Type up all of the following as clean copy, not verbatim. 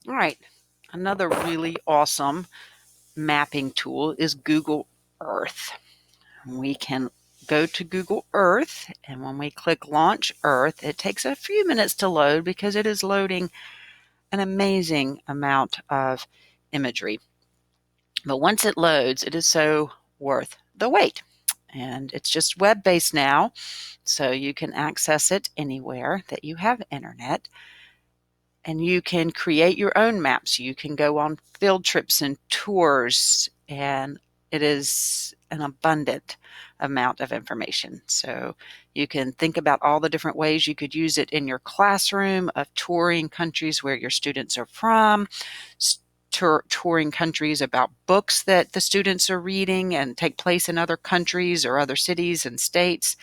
All right. Another really awesome mapping tool is Google Earth. We can go to Google Earth, and when we click Launch Earth, it takes a few minutes to load because it is loading an amazing amount of imagery. But once it loads, it is so worth the wait. And it's just web-based now, so you can access it anywhere that you have internet. And you can create your own maps. You can go on field trips and tours, and it is an abundant amount of information. So you can think about all the different ways you could use it in your classroom of touring countries where your students are from, touring countries about books that the students are reading and take place in other countries or other cities and states,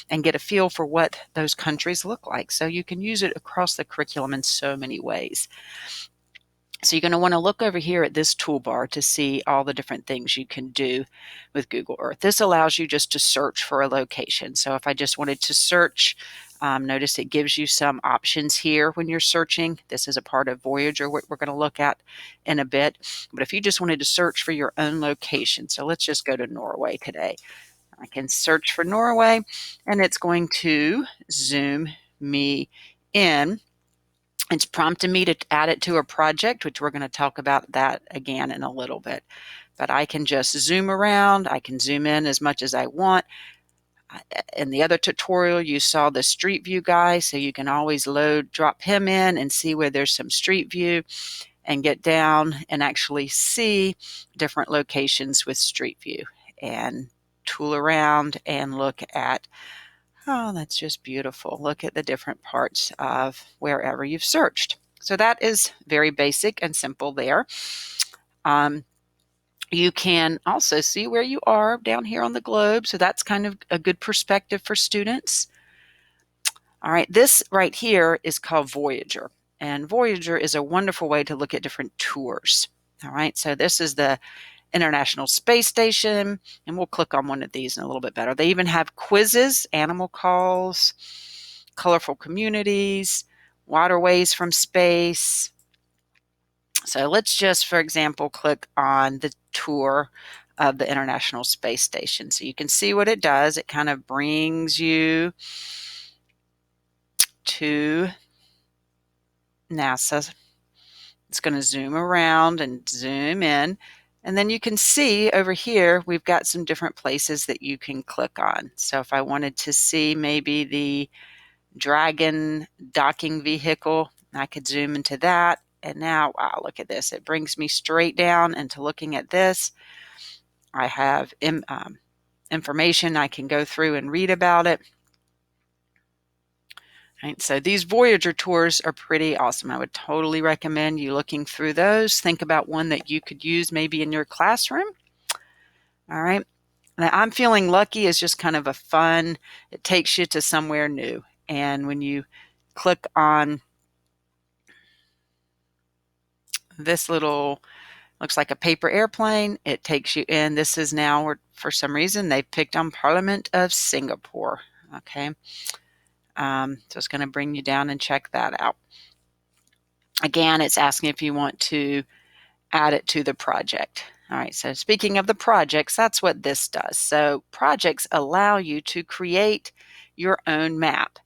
and get a feel for what those countries look like. So you can use it across the curriculum in so many ways. So you're going to want to look over here at this toolbar to see all the different things you can do with Google Earth. This allows you just to search for a location. So if I just wanted to search, notice it gives you some options here when you're searching. This is a part of Voyager, what we're going to look at in a bit. But if you just wanted to search for your own location, so let's just go to Norway today. I can search for Norway, and it's going to zoom me in. It's prompting me to add it to a project, which we're going to talk about that again in a little bit. But I can just zoom around. I can zoom in as much as I want. In the other tutorial, you saw the Street View guy, so you can always drop him in and see where there's some Street View and get down and actually see different locations with Street View and tool around and look at, oh, that's just beautiful. Look at the different parts of wherever you've searched. So that is very basic and simple there. You can also see where you are down here on the globe. So that's kind of a good perspective for students. All right, this right here is called Voyager. And Voyager is a wonderful way to look at different tours. All right, so this is the International Space Station, and we'll click on one of these in a little bit better. They even have quizzes, animal calls, colorful communities, waterways from space. So let's just, for example, click on the tour of the International Space Station. So you can see what it does. It kind of brings you to NASA. It's going to zoom around and zoom in. And then you can see over here, we've got some different places that you can click on. So if I wanted to see maybe the Dragon docking vehicle, I could zoom into that. And now, wow, look at this. It brings me straight down into looking at this. I have information I can go through and read about it. Right, so these Voyager tours are pretty awesome. I would totally recommend you looking through those. Think about one that you could use maybe in your classroom. All right. Now, I'm feeling lucky is just kind of a fun, it takes you to somewhere new. And when you click on this little, looks like a paper airplane, it takes you in. This is now, for some reason, they picked on Parliament of Singapore. Okay. So it's going to bring you down and check that out. Again, it's asking if you want to add it to the project. All right, so speaking of the projects, that's what this does. So projects allow you to create your own map,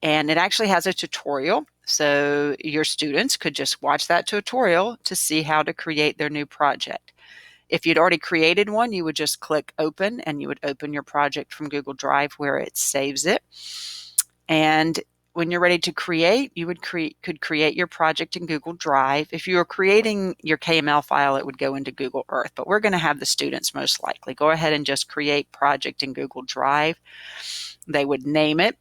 and it actually has a tutorial. So your students could just watch that tutorial to see how to create their new project. If you'd already created one, you would just click open, and you would open your project from Google Drive where it saves it. And when you're ready to create, you could create your project in Google Drive. If you were creating your KML file, it would go into Google Earth, but we're going to have the students most likely go ahead and just create project in Google Drive. They would name it,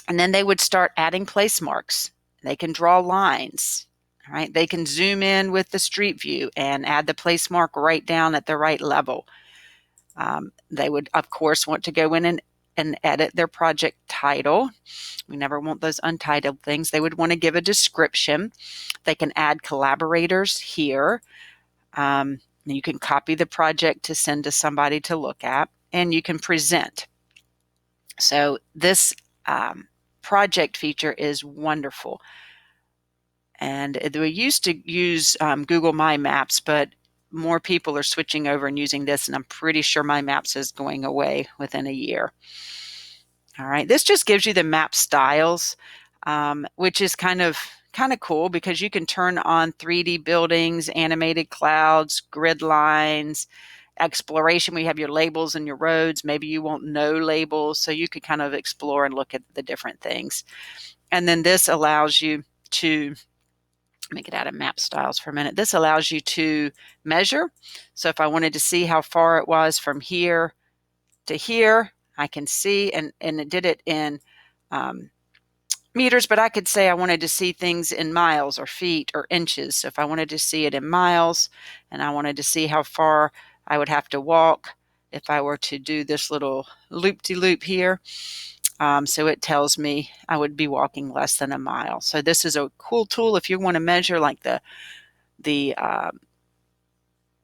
and then they would start adding place marks. They can draw lines. All right, they can zoom in with the Street View and add the place mark right down at the right level. They would, of course, want to go in and edit their project title. We never want those untitled things. They would want to give a description. They can add collaborators here. You can copy the project to send to somebody to look at, and you can present. So this project feature is wonderful. And we used to use Google My Maps, but more people are switching over and using this, and I'm pretty sure My Maps is going away within a year. All right, this just gives you the map styles, which is kind of cool because you can turn on 3D buildings, animated clouds, grid lines, exploration. We have your labels and your roads. Maybe you won't know labels, so you could kind of explore and look at the different things. And then this allows you to make it out of map styles for a minute. This allows you to measure. So if I wanted to see how far it was from here to here, I can see, and it did it in meters, but I could say I wanted to see things in miles or feet or inches. So if I wanted to see it in miles and I wanted to see how far I would have to walk if I were to do this little loop-de-loop here, so it tells me I would be walking less than a mile. So this is a cool tool if you want to measure like the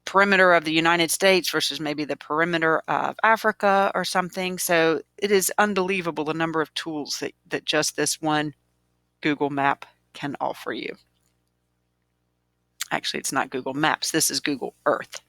perimeter of the United States versus maybe the perimeter of Africa or something. So it is unbelievable the number of tools that just this one Google map can offer you. Actually, it's not Google Maps. This is Google Earth.